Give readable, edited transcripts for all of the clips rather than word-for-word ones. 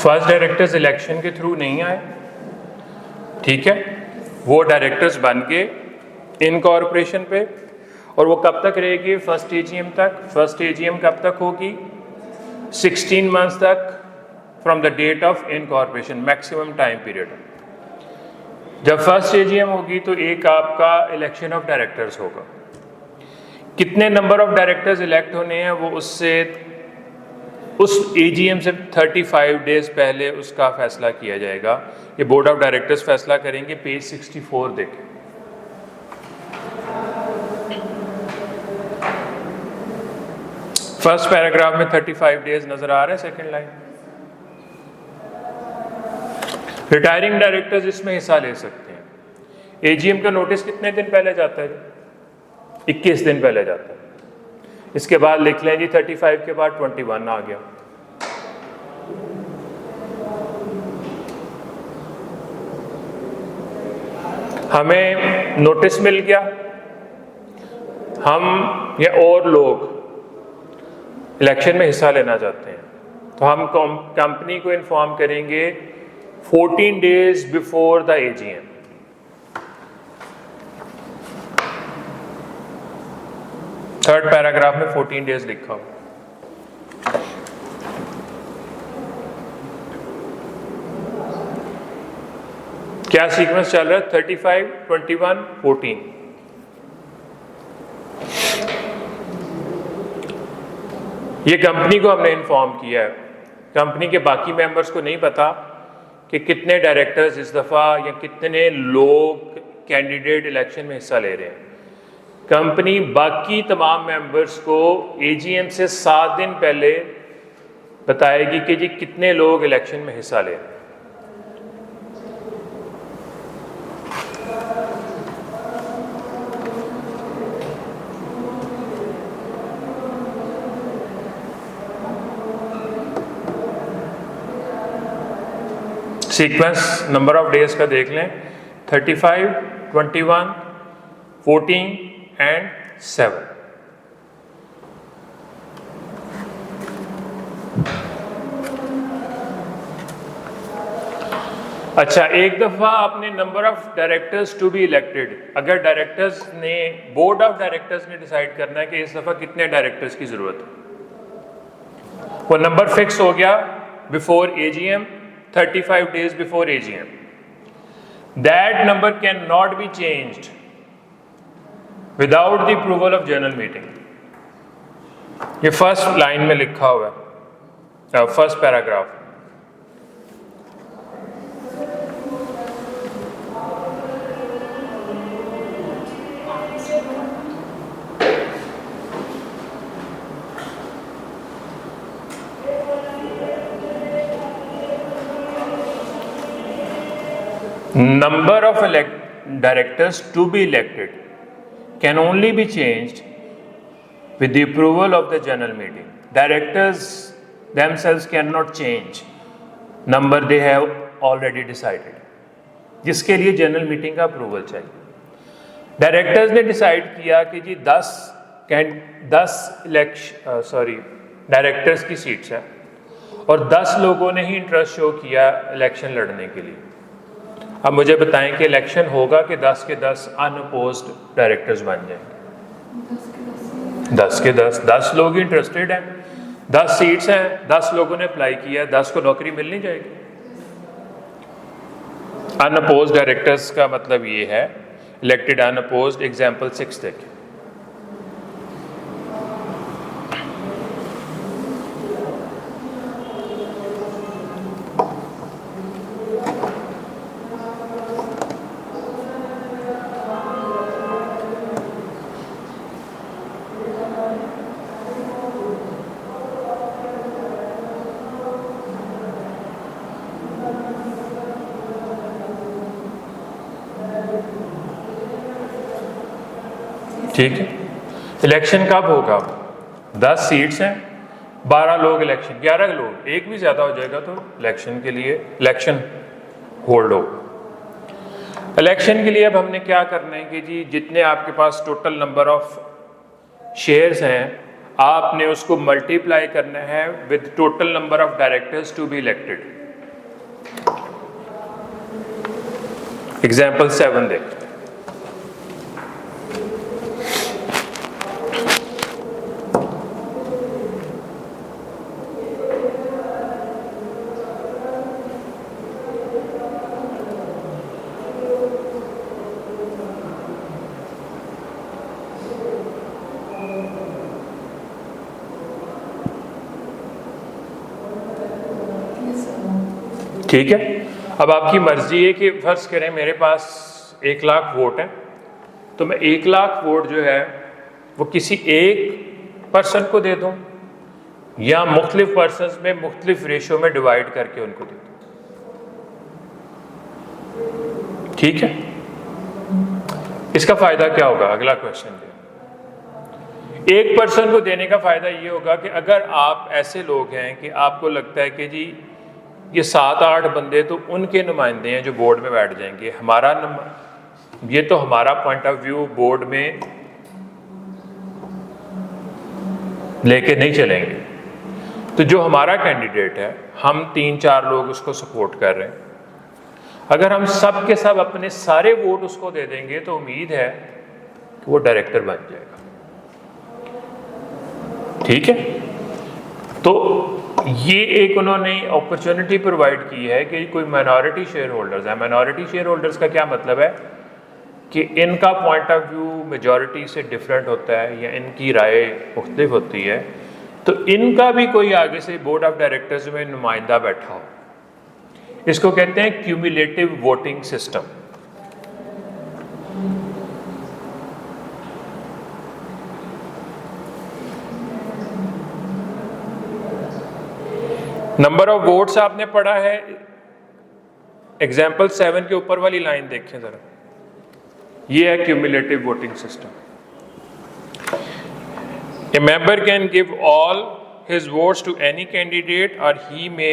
First directors election के through नहीं आए, ठीक है, वो डायरेक्टर्स बन के इनकॉर्पोरेशन पे, और वो कब तक रहेगी? फर्स्ट एजीएम तक। फर्स्ट एजीएम कब तक होगी? 16 मंथ्स तक from the date of incorporation, maximum time period. जब फर्स्ट एजीएम होगी तो एक आपका इलेक्शन ऑफ डायरेक्टर्स होगा। कितने नंबर ऑफ डायरेक्टर्स इलेक्ट होने हैं वो उस एजीएम से 35 डेज पहले उसका फैसला किया जाएगा। ये बोर्ड ऑफ डायरेक्टर्स फैसला करेंगे। पेज 64 देखें। फर्स्ट पैराग्राफ में 35 डेज नजर आ रहे हैं, सेकंड लाइन। रिटायरिंग डायरेक्टर्स इसमें हिस्सा ले सकते हैं। एजीएम का नोटिस कितने दिन पहले जाता है? 21 दिन पहले जाता है। इसके बाद लिख लें जी 35 के बाद 21 आ गया। हमें नोटिस मिल गया, हम या और लोग इलेक्शन में हिस्सा लेना चाहते हैं, तो हम कंपनी को इन्फॉर्म करेंगे 14 days before the AGM. Third paragraph में 14 डेज लिखा हो। क्या सीक्वेंस चल रहा है? 35, 21, 14। ये कंपनी को हमने इन्फॉर्म किया है। कंपनी के बाकी मेंबर्स को नहीं पता कि कितने डायरेक्टर्स इस दफ़ा या कितने लोग कैंडिडेट इलेक्शन में हिस्सा ले रहे हैं। कंपनी बाकी तमाम मेंबर्स को एजीएम से 7 दिन पहले बताएगी कि जी कितने लोग इलेक्शन में हिस्सा ले रहे हैं। सीक्वेंस नंबर ऑफ डेज का देख लें, 35, 21, 14 एंड 7। अच्छा, एक दफा आपने number of directors to be elected, अगर डायरेक्टर्स ने, बोर्ड ऑफ डायरेक्टर्स ने डिसाइड करना है कि इस दफा कितने डायरेक्टर्स की जरूरत है, वो नंबर फिक्स हो गया before AGM, 35 days before AGM. That number cannot be changed without the approval of general meeting. ये फर्स्ट लाइन में लिखा हुआ है, first paragraph. Number of directors to be elected can only be changed with the approval of the general meeting. Directors themselves cannot change number they have already decided, जिसके लिए general meeting का approval चाहिए। Directors ने decide किया कि जी 10 directors की seats हैं और 10 लोगों ने ही इंटरेस्ट शो किया इलेक्शन लड़ने के लिए। अब मुझे बताएं कि इलेक्शन होगा कि 10 के 10 अनअपोज्ड डायरेक्टर्स बन जाएंगे? 10 के 10 लोग इंटरेस्टेड हैं, 10 सीट्स हैं, 10 लोगों ने अप्लाई किया, 10 को नौकरी मिलनी जाएगी। अनअपोज्ड डायरेक्टर्स का मतलब ये है, इलेक्टेड अनअपोज्ड। एग्जाम्पल 6 देखें। ठीक है, इलेक्शन कब होगा? 10 सीट्स हैं, 12 लोग इलेक्शन, 11 लोग, एक भी ज्यादा हो जाएगा तो इलेक्शन के लिए इलेक्शन होल्ड हो। इलेक्शन के लिए अब हमने क्या करना है कि जी जितने आपके पास टोटल नंबर ऑफ शेयर्स हैं आपने उसको मल्टीप्लाई करना है with total number of directors to be elected. Example 7 देख। ठीक है, अब आपकी मर्जी है कि फर्ज करें मेरे पास 1 लाख वोट हैं तो मैं 1 लाख वोट जो है वो किसी एक पर्सन को दे दूं या मुख्तलिफ पर्सन्स में मुख्तलिफ रेशो में डिवाइड करके उनको दे दूं। ठीक है, इसका फायदा क्या होगा? अगला क्वेश्चन है। एक पर्सन को देने का फायदा ये होगा कि अगर आप ऐसे लोग हैं कि आपको लगता है कि जी ये 7-8 बंदे तो उनके नुमाइंदे हैं जो बोर्ड में बैठ जाएंगे, ये तो हमारा पॉइंट ऑफ व्यू बोर्ड में लेके नहीं चलेंगे, तो जो हमारा कैंडिडेट है हम 3-4 लोग उसको सपोर्ट कर रहे हैं, अगर हम सब के सब अपने सारे वोट उसको दे देंगे तो उम्मीद है कि वो डायरेक्टर बन जाएगा। ठीक है, तो ये एक उन्होंने अपॉर्चुनिटी प्रोवाइड की है कि कोई माइनॉरिटी शेयर होल्डर्स है। माइनॉरिटी शेयर होल्डर्स का क्या मतलब है कि इनका पॉइंट ऑफ व्यू मेजॉरिटी से डिफरेंट होता है या इनकी राय मुख्तलिफ होती है, तो इनका भी कोई आगे से बोर्ड ऑफ डायरेक्टर्स में नुमाइंदा बैठा हो, इसको कहते हैं cumulative voting system. Number of votes आपने पढ़ा है, एग्जाम्पल 7 के ऊपर वाली लाइन देखें जरा, ये है cumulative voting system. A member can give all his votes to any candidate or he may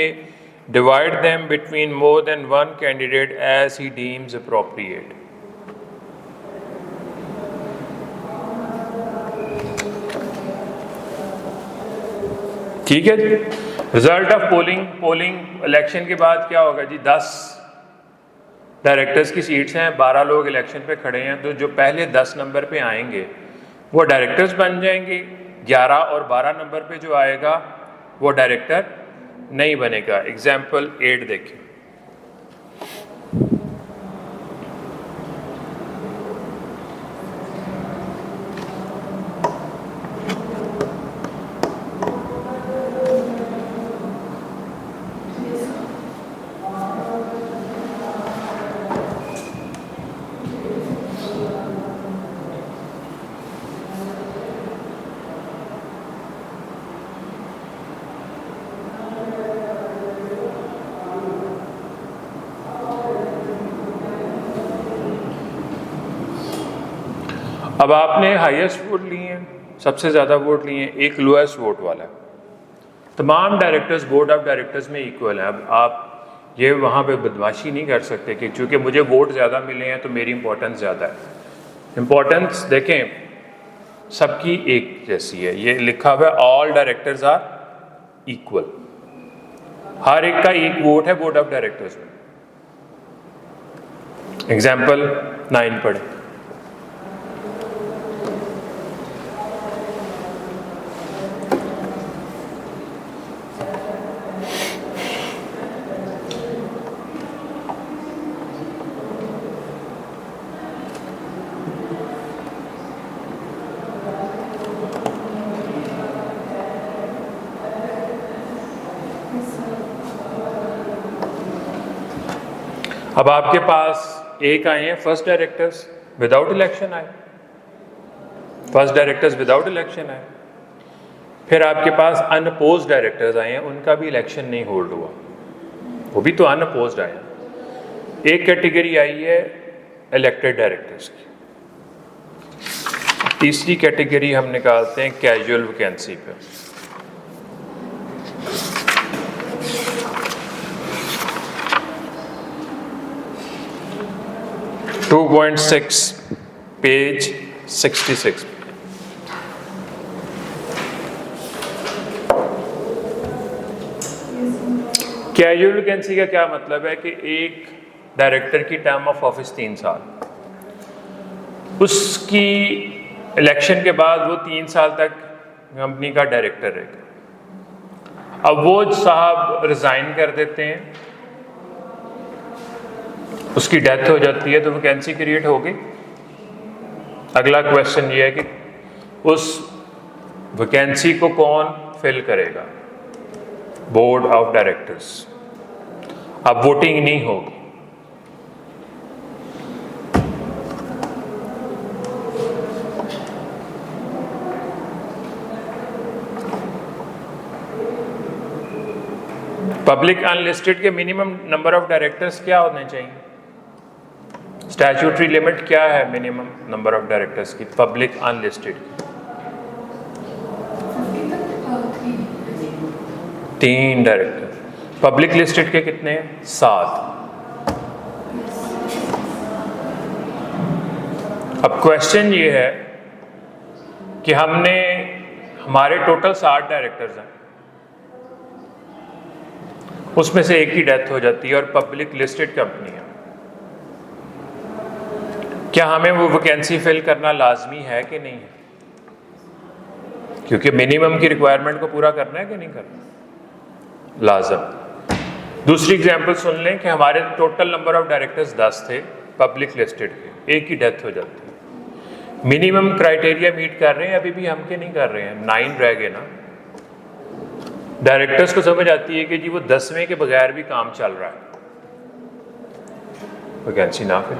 divide them between more than one candidate as he deems appropriate. ठीक है जी, रिजल्ट ऑफ पोलिंग इलेक्शन के बाद क्या होगा जी? 10 directors की seats हैं, 12 लोग इलेक्शन पे खड़े हैं, तो जो पहले 10 नंबर पे आएंगे वो डायरेक्टर्स बन जाएंगे, 11 और 12 नंबर पे जो आएगा वो डायरेक्टर नहीं बनेगा। एग्जाम्पल 8 देखें। अब आपने हाईएस्ट वोट लिए हैं, सबसे ज़्यादा वोट लिए हैं, एक लोएस्ट वोट वाला है। तमाम डायरेक्टर्स बोर्ड ऑफ डायरेक्टर्स में इक्वल हैं। अब आप ये वहाँ पे बदमाशी नहीं कर सकते कि चूँकि मुझे वोट ज़्यादा मिले हैं तो मेरी इंपॉर्टेंस ज़्यादा है। इंपॉर्टेंस देखें सबकी एक जैसी है, ये लिखा हुआ है ऑल डायरेक्टर्स आर इक्वल, हर एक का एक वोट है बोर्ड ऑफ डायरेक्टर्स में। एग्जाम्पल 9 पढ़े। अब आपके पास एक आए हैं फर्स्ट डायरेक्टर्स विदाउट इलेक्शन आए, फर्स्ट डायरेक्टर्स विदाउट इलेक्शन आए। फिर आपके पास अनअपोज्ड डायरेक्टर्स आए हैं, उनका भी इलेक्शन नहीं होल्ड हुआ, वो भी तो अनअपोज्ड आए हैं। एक कैटेगरी आई है इलेक्टेड डायरेक्टर्स की, तीसरी कैटेगरी हम निकालते हैं कैजुअल वैकेंसी पे। 2.6 पेज 66। कैजुअल वैकेंसी का क्या मतलब है कि एक डायरेक्टर की टर्म ऑफ ऑफिस 3 साल, उसकी इलेक्शन के बाद वो 3 साल तक कंपनी का डायरेक्टर रहेगा। अब वो साहब रिजाइन कर देते हैं, उसकी डेथ हो जाती है, तो वैकेंसी क्रिएट होगी। अगला क्वेश्चन ये है कि उस वैकेंसी को कौन फिल करेगा? Board of directors. अब वोटिंग नहीं होगी, पब्लिक अनलिस्टेड के मिनिमम नंबर ऑफ डायरेक्टर्स क्या होने चाहिए? स्टैट्यूटरी लिमिट क्या है मिनिमम नंबर ऑफ डायरेक्टर्स की पब्लिक अनलिस्टेड की? 3 डायरेक्टर। पब्लिक लिस्टेड के कितने हैं? 7। अब क्वेश्चन ये है कि हमारे टोटल 60 डायरेक्टर्स हैं, उसमें से एक ही डेथ हो जाती है और पब्लिक लिस्टेड कंपनी है। क्या हमें वो वैकेंसी फिल करना लाजमी है कि नहीं है? क्योंकि मिनिमम की रिक्वायरमेंट को पूरा करना है कि नहीं करना, लाजम। दूसरी एग्जांपल सुन लें कि हमारे टोटल नंबर ऑफ डायरेक्टर्स 10 थे पब्लिक लिस्टेड के, एक ही डेथ हो जाती है। मिनिमम क्राइटेरिया मीट कर रहे हैं, अभी भी हम के नहीं कर रहे हैं, 9 रह गए ना। डायरेक्टर्स को समझ आती है कि जी वो 10वें के बगैर भी काम चल रहा है, वैकेंसी ना फिल।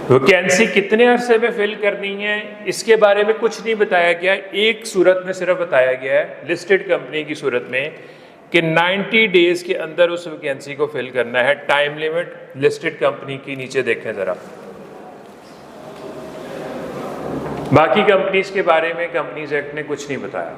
वैकेंसी कितने अरसे में फिल करनी है इसके बारे में कुछ नहीं बताया गया। एक सूरत में सिर्फ बताया गया है, लिस्टेड कंपनी की सूरत में, कि 90 डेज के अंदर उस वैकेंसी को फिल करना है। टाइम लिमिट लिस्टेड कंपनी की नीचे देखें जरा। बाकी कंपनीज के बारे में कंपनीज एक्ट ने कुछ नहीं बताया।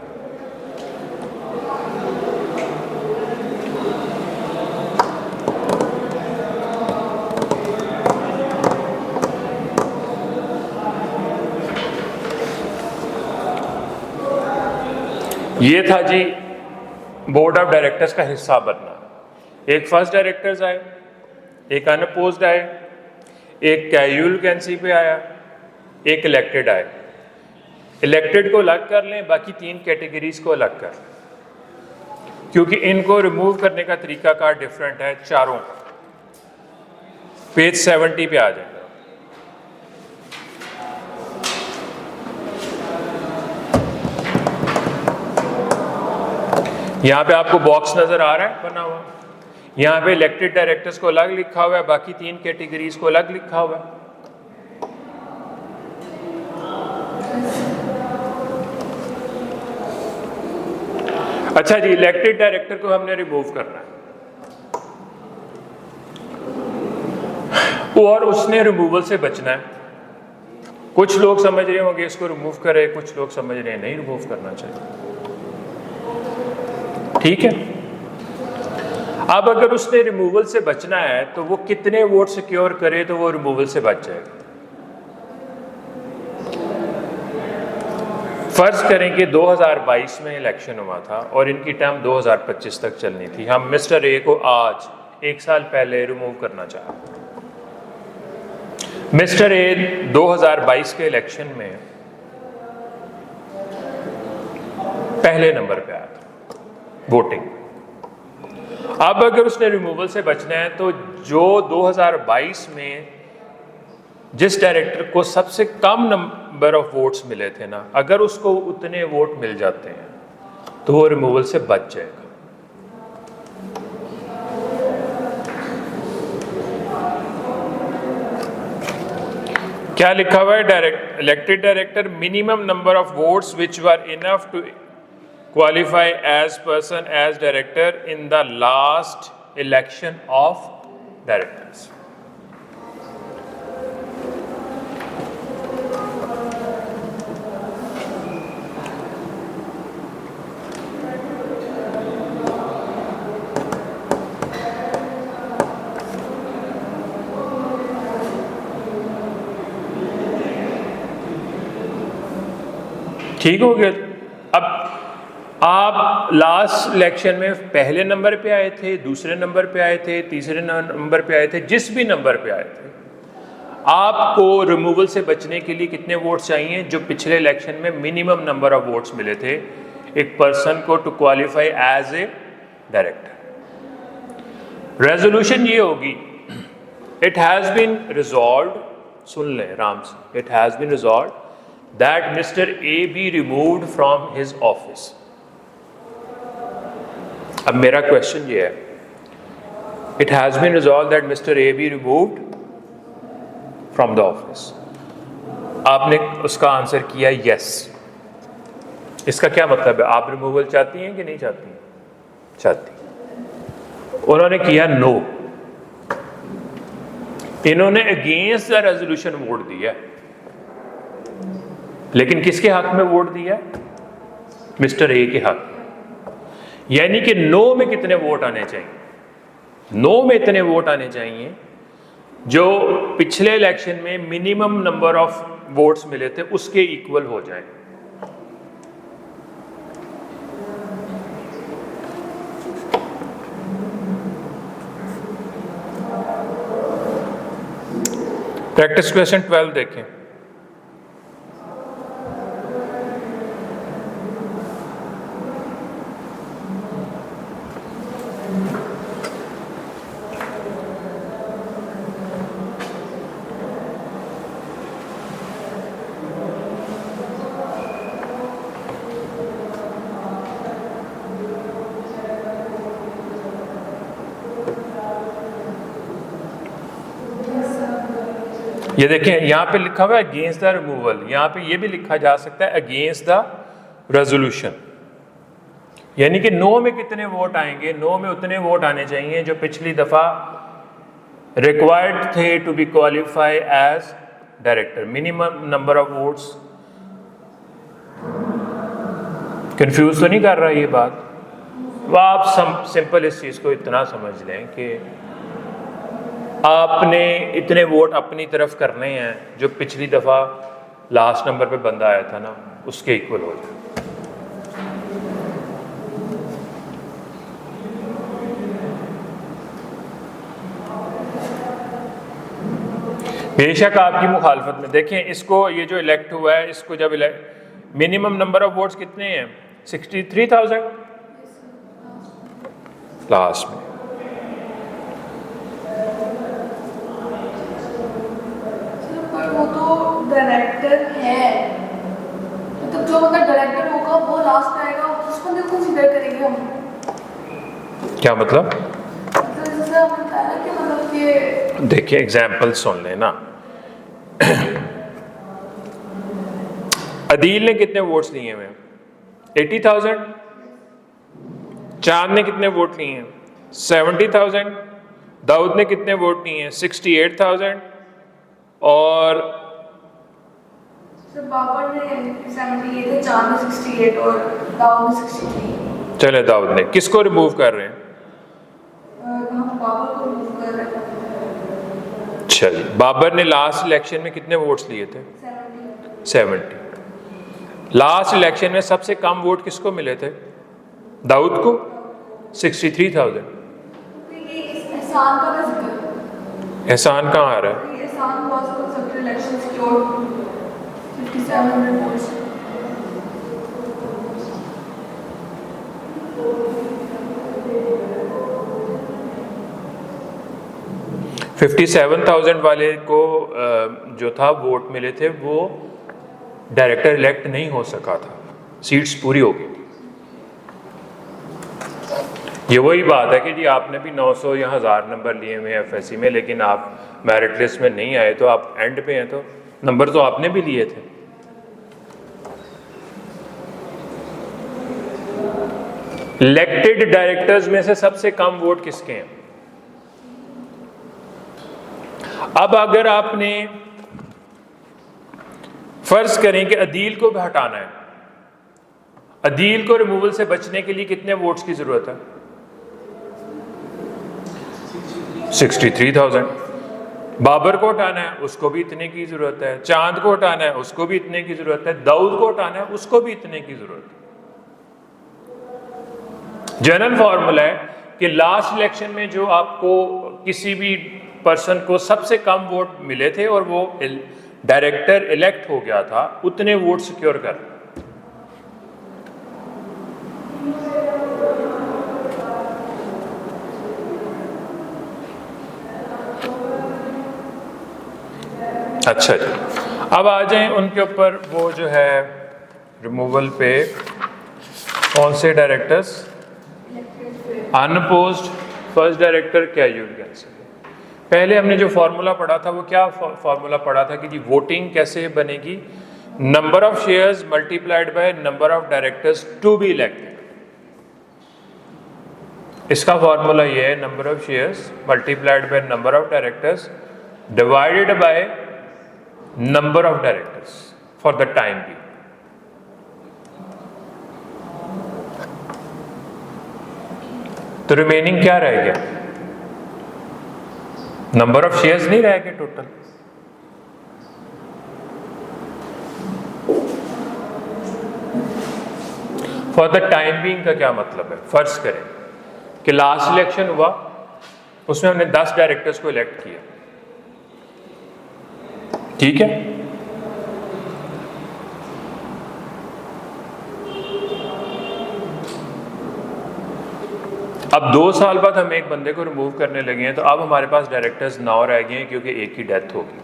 ये था जी बोर्ड ऑफ डायरेक्टर्स का हिस्सा बनना। एक फर्स्ट डायरेक्टर्स आए, एक अनअपोज्ड आए, एक कैजुअल वैकेंसी पे आया, एक इलेक्टेड आए। इलेक्टेड को अलग कर लें, बाकी 3 कैटेगरीज को अलग कर लें, क्योंकि इनको रिमूव करने का तरीका कार डिफरेंट है चारों का। पेज 70 पे आ जाएगा। यहाँ पे आपको बॉक्स नजर आ रहा है बना हुआ, यहाँ पे इलेक्टेड डायरेक्टर्स को अलग लिखा हुआ है, बाकी 3 कैटेगरीज को अलग लिखा हुआ है। अच्छा जी, इलेक्टेड डायरेक्टर को हमने रिमूव करना है और उसने रिमूवल से बचना है। कुछ लोग समझ रहे होंगे इसको रिमूव करे, कुछ लोग समझ रहे हैं नहीं रिमूव करना चाहिए। ठीक है, अब अगर उसने रिमूवल से बचना है तो वो कितने वोट सिक्योर करे तो वो रिमूवल से बच जाएगा। फर्ज करें कि 2022 में इलेक्शन हुआ था और इनकी टर्म 2025 तक चलनी थी। हम मिस्टर ए को आज 1 साल पहले रिमूव करना चाहते हैं। मिस्टर ए 2022 के इलेक्शन में पहले नंबर पे आया था वोटिंग। अब अगर उसने रिमूवल से बचना है तो जो 2022 में जिस डायरेक्टर को सबसे कम नंबर ऑफ वोट्स मिले थे ना, अगर उसको उतने वोट मिल जाते हैं तो वो रिमूवल से बच जाएगा। क्या लिखा हुआ है? Elected director minimum number of votes which were enough to qualify as person as director in the last election of directors. ठीक हो गया। अब आप लास्ट इलेक्शन में पहले नंबर पे आए थे, दूसरे नंबर पे आए थे, तीसरे नंबर पे आए थे, जिस भी नंबर पे आए थे, आपको रिमूवल से बचने के लिए कितने वोट्स चाहिए? जो पिछले इलेक्शन में मिनिमम नंबर ऑफ वोट्स मिले थे एक पर्सन को to qualify as a director. Resolution ये होगी, इट हैज बीन रिजॉल्व्ड, सुन लें आराम से, it has been resolved that mister A B removed from his office. अब मेरा क्वेश्चन ये है, it has been resolved that mister A B removed from the office. आपने उसका आंसर किया यस। इसका क्या मतलब है? आप रिमूवल चाहती हैं कि नहीं चाहती हैं? चाहती। उन्होंने किया नो, इन्होंने अगेंस्ट द रेजोल्यूशन वोट दिया, लेकिन किसके हक में वोट दिया? मिस्टर ए के हक। यानी कि नो में कितने वोट आने चाहिए? नो में इतने वोट आने चाहिए जो पिछले इलेक्शन में मिनिमम नंबर ऑफ वोट्स मिले थे उसके इक्वल हो जाए। प्रैक्टिस क्वेश्चन 12 देखें। ये देखें, यहां पे लिखा हुआ है अगेंस्ट द रिमूवल, यहां पे ये भी लिखा जा सकता है अगेंस्ट द रेजोल्यूशन। यानी कि नो में कितने वोट आएंगे? नो में उतने वोट आने चाहिए जो पिछली दफा रिक्वायर्ड थे to be qualify as director, minimum number of votes. Confuse तो नहीं कर रहा ये बात? वो आप सिंपल इस चीज को इतना समझ लें कि आपने इतने वोट अपनी तरफ करने हैं जो पिछली दफा लास्ट नंबर पे बंदा आया था ना, उसके इक्वल हो जाए। बेशक आपकी मुखालफत में देखें इसको, ये जो इलेक्ट हुआ है इसको जब मिनिमम नंबर ऑफ वोट्स कितने हैं? 63,000 लास्ट में। वो तो डायरेक्टर है, तो जो बंदा डायरेक्टर होगा वो लास्ट आएगा, उस बंदे को कंसीडर करेंगे हम। क्या मतलब? जैसे आपने बताया कि मतलब कि देखिए एग्जाम्पल सुन लेना। अदील ने कितने वोट्स लिए हुए? 80,000। चांद ने कितने वोट लिए हैं? 70,000। दाऊद ने कितने वोट लिए हैं? 68,000। और बाबर ने 70 लिए थे, चांद ने 68 और दाऊद ने 63। चले दाऊद ने किसको रिमूव कर रहे हैं? बाबर को रिमूव कर रहे हैं। चलिए, बाबर ने लास्ट इलेक्शन में कितने वोट्स लिए थे? 70। लास्ट इलेक्शन में सबसे कम वोट किसको मिले थे? दाऊद को, 63,000। एहसान का जिक्र, एहसान कहाँ आ रहा है? एहसान was conducted election secured 5700 votes। 57,000 वाले को जो था वोट मिले थे वो डायरेक्टर इलेक्ट नहीं हो सका था, सीट्स पूरी हो गई थी। ये वही बात है कि जी आपने भी 900 या 1000 नंबर लिए हुए हैं एफएससी में, लेकिन आप मेरिट लिस्ट में नहीं आए, तो आप एंड पे हैं, तो नंबर तो आपने भी लिए थे। इलेक्टेड डायरेक्टर्स में से सबसे कम वोट किसके हैं? अब अगर आपने फर्ज करें कि अदील को भी हटाना है, अदील को रिमूवल से बचने के लिए कितने वोट्स की जरूरत है? 63,000। बाबर को हटाना है, उसको भी इतने की जरूरत है। चांद को हटाना है, उसको भी इतने की जरूरत है। दाऊद को हटाना है, उसको भी इतने की जरूरत है। जनरल फॉर्मूला है कि लास्ट इलेक्शन में जो आपको किसी भी पर्सन को सबसे कम वोट मिले थे और वो डायरेक्टर इलेक्ट हो गया था, उतने वोट सिक्योर कर। अच्छा जी, अब आ जाएं उनके ऊपर वो जो है रिमूवल पे कौन से directors. Unopposed first director casual cancel. पहले हमने जो फॉर्मूला पढ़ा था वो क्या फॉर्मूला पढ़ा था कि जी वोटिंग कैसे बनेगी, number of shares multiplied by number of directors to be elected. इसका फॉर्मूला ये है, number of shares multiplied by number of directors divided by number of directors for the time be. तो remaining क्या रह गया, number of shares नहीं रह गए total. For the time being का क्या मतलब है, फर्ज करें कि लास्ट इलेक्शन हुआ, उसमें हमने 10 डायरेक्टर्स को इलेक्ट किया, ठीक है। अब 2 साल बाद हम एक बंदे को रिमूव करने लगे हैं, तो अब हमारे पास डायरेक्टर्स 9 रह गए हैं क्योंकि एक की डेथ होगी।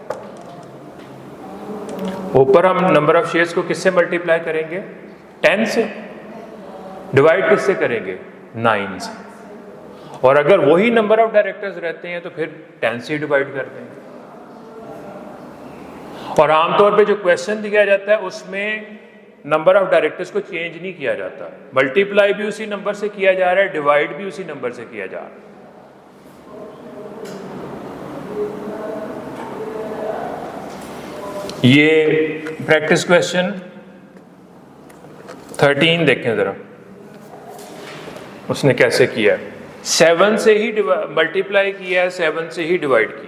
ऊपर हम नंबर ऑफ शेयर्स को किससे मल्टीप्लाई करेंगे, 10 से। डिवाइड किससे करेंगे, 9 से। और अगर वही नंबर ऑफ डायरेक्टर्स रहते हैं तो फिर 10 से डिवाइड कर देंगे। और आमतौर पे जो क्वेश्चन दिया जाता है उसमें नंबर ऑफ डायरेक्टर्स को चेंज नहीं किया जाता, मल्टीप्लाई भी उसी नंबर से किया जा रहा है, डिवाइड भी उसी नंबर से किया जा रहा है। ये प्रैक्टिस क्वेश्चन 13 देखें जरा, उसने कैसे किया है। 7 से ही मल्टीप्लाई किया है, 7 से ही डिवाइड किया।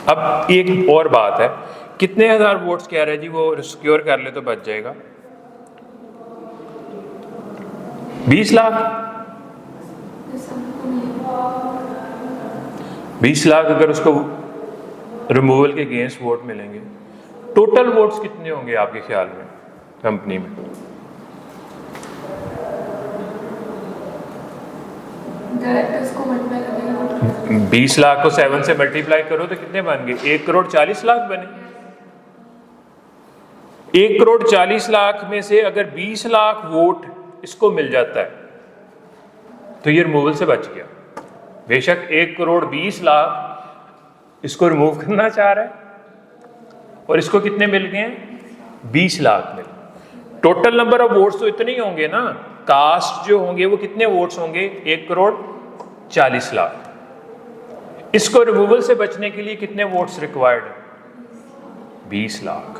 अब एक और बात है, कितने हजार वोट्स कह रहे हैं जी वो सिक्योर कर ले तो बच जाएगा, 20 लाख। 20 लाख अगर उसको रिमूवल के अगेंस्ट वोट मिलेंगे, टोटल वोट्स कितने होंगे आपके ख्याल में कंपनी में? डायरेक्टर्स को मल्टीप्लाई करेंगे 20 लाख को 7 से मल्टीप्लाई करो तो कितने बन गए, 1 करोड़ 40 लाख बने। 1 करोड़ 40 लाख में से अगर 20 लाख वोट इसको मिल जाता है तो ये रिमूवल से बच गया। बेशक 1 करोड़ 20 लाख इसको रिमूव करना चाह रहा है और इसको कितने मिल गए हैं, 20 लाख मिल। टोटल नंबर ऑफ वोट्स तो इतने ही होंगे ना, कास्ट जो होंगे वो कितने वोट्स होंगे, 1 करोड़ 40 लाख। इसको रिमूवल से बचने के लिए कितने वोट्स रिक्वायर्ड है, 20 लाख।